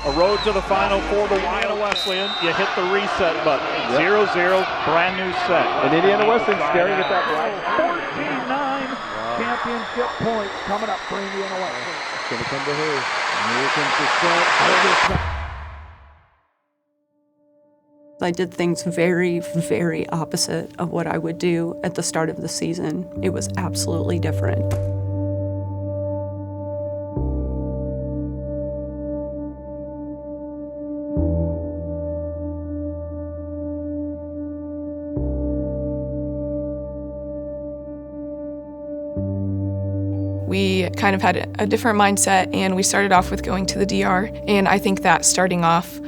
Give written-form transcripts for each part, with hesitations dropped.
A road to the Final Four to Indiana Wesleyan. You hit the reset button. 0-0, brand new set. And Indiana Wesleyan staring at that black. 14-9 championship points coming up for Indiana Wesleyan. It's going to come to her. And here comes the set. I did things very, very opposite of what I would do at the start of the season. It was absolutely different. We kind of had a different mindset, and we started off with going to the DR, and I think that starting off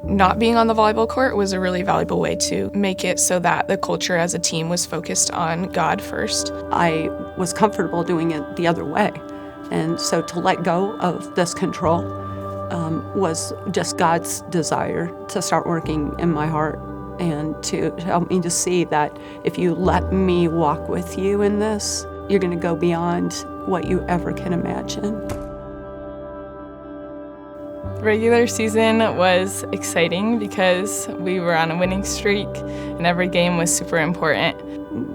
not being on the volleyball court was a really valuable way to make it so that the culture as a team was focused on God first. I was comfortable doing it the other way, and so to let go of this control was just God's desire to start working in my heart and to help me to see that if you let me walk with you in this, you're going to go beyond what you ever can imagine. Regular season was exciting because we were on a winning streak and every game was super important.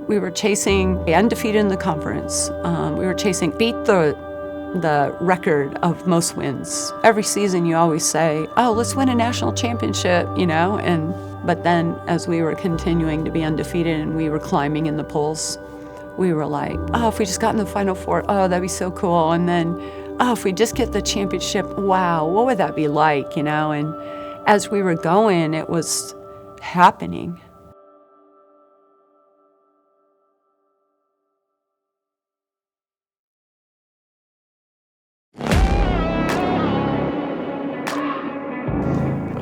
We were chasing undefeated in the conference. We were chasing beat the record of most wins. Every season you always say, oh, let's win a national championship, but then as we were continuing to be undefeated and we were climbing in the polls, we were like, oh, if we just got in the Final Four, oh, that'd be so cool. And then, oh, if we just get the championship, wow, what would that be like, And as we were going, it was happening.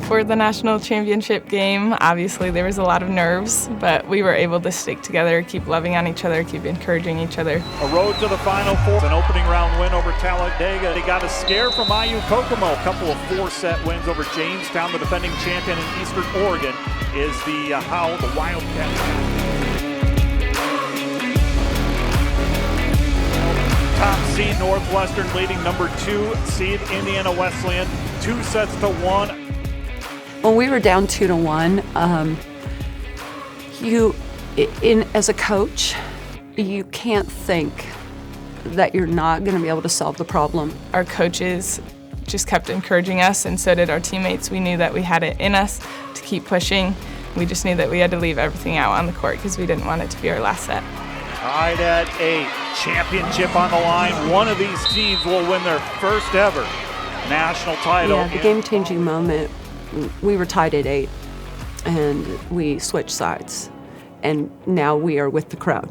For the national championship game, obviously there was a lot of nerves, but we were able to stick together, keep loving on each other, keep encouraging each other. A road to the Final Four. An opening round win over Talladega. They got a scare from IU Kokomo. A couple of 4-set wins over Jamestown. The defending champion in Eastern Oregon is the Howl, the Wildcats. Top seed Northwestern leading number 2 seed Indiana Wesleyan. 2-1. When we were down 2-1, as a coach, you can't think that you're not going to be able to solve the problem. Our coaches just kept encouraging us, and so did our teammates. We knew that we had it in us to keep pushing. We just knew that we had to leave everything out on the court because we didn't want it to be our last set. Tied at 8, championship on the line. One of these teams will win their first ever national title. Yeah, the game-changing moment. We were tied at 8, and we switched sides, and now we are with the crowd.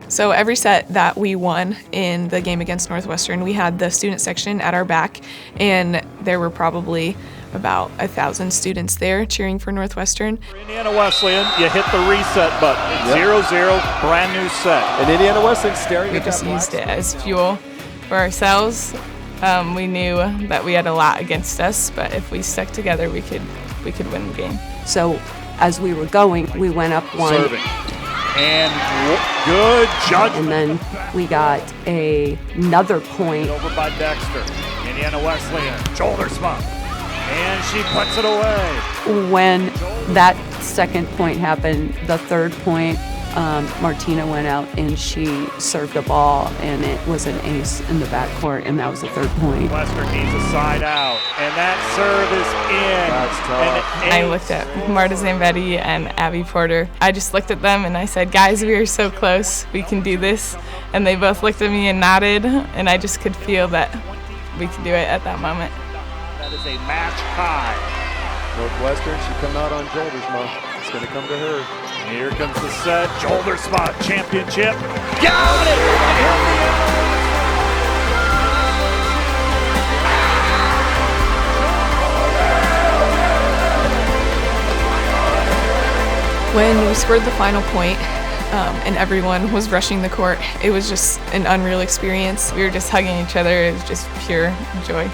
So every set that we won in the game against Northwestern, we had the student section at our back, and there were probably about 1,000 students there cheering for Northwestern. For Indiana Wesleyan, you hit the reset button. 0-0, brand new set. And Indiana Wesleyan staring We at that just black. used it as fuel for ourselves. We knew that we had a lot against us, but if we stuck together, we could win the game. So as we were going, we went up 1. Serving. And good judgment. And then we got another point. Over by Dexter. Indiana Wesleyan, shoulder spot. And she puts it away. When that second point happened, the third point, Martina went out and she served a ball, and it was an ace in the backcourt, and that was the third point. Western needs a side out, and that serve is in. That's tough. I looked at Marta Zambetti and Abby Porter. I just looked at them and I said, guys, we are so close. We can do this. And they both looked at me and nodded, and I just could feel that we could do it at that moment. That is a match high. Northwestern should come out on shoulders, Mo. It's going to come to her. Here comes the set, shoulder spot, championship. Got it! When we scored the final point, and everyone was rushing the court, it was just an unreal experience. We were just hugging each other. It was just pure joy.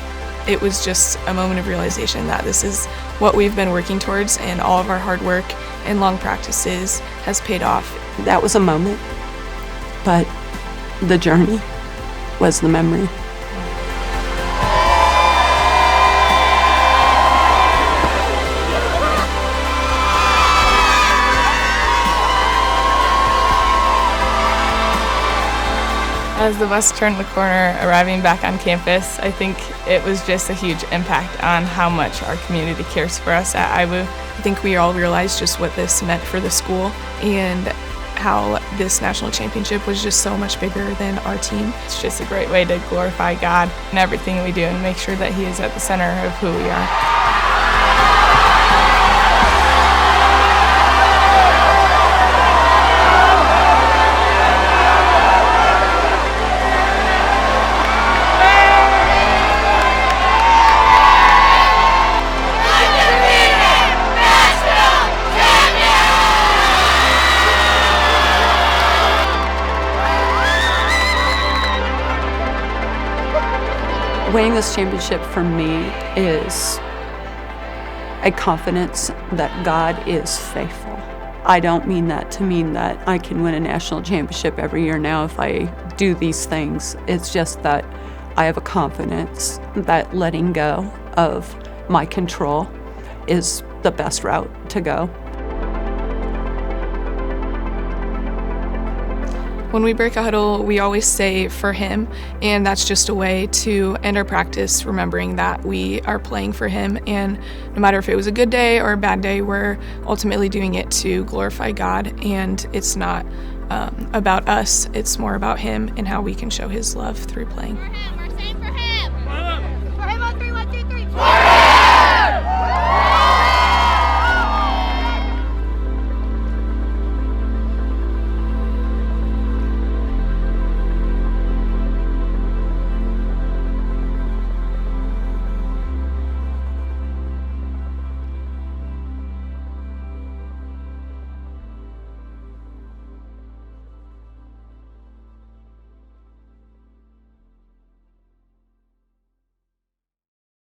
It was just a moment of realization that this is what we've been working towards, and all of our hard work and long practices has paid off. That was a moment, but the journey was the memory. As the bus turned the corner, arriving back on campus, I think it was just a huge impact on how much our community cares for us at IWU. I think we all realized just what this meant for the school and how this national championship was just so much bigger than our team. It's just a great way to glorify God in everything we do and make sure that He is at the center of who we are. Winning this championship for me is a confidence that God is faithful. I don't mean that to mean that I can win a national championship every year now if I do these things. It's just that I have a confidence that letting go of my control is the best route to go. When we break a huddle, we always say for Him, and that's just a way to end our practice remembering that we are playing for Him, and no matter if it was a good day or a bad day, we're ultimately doing it to glorify God, and it's not about us, it's more about Him and how we can show His love through playing.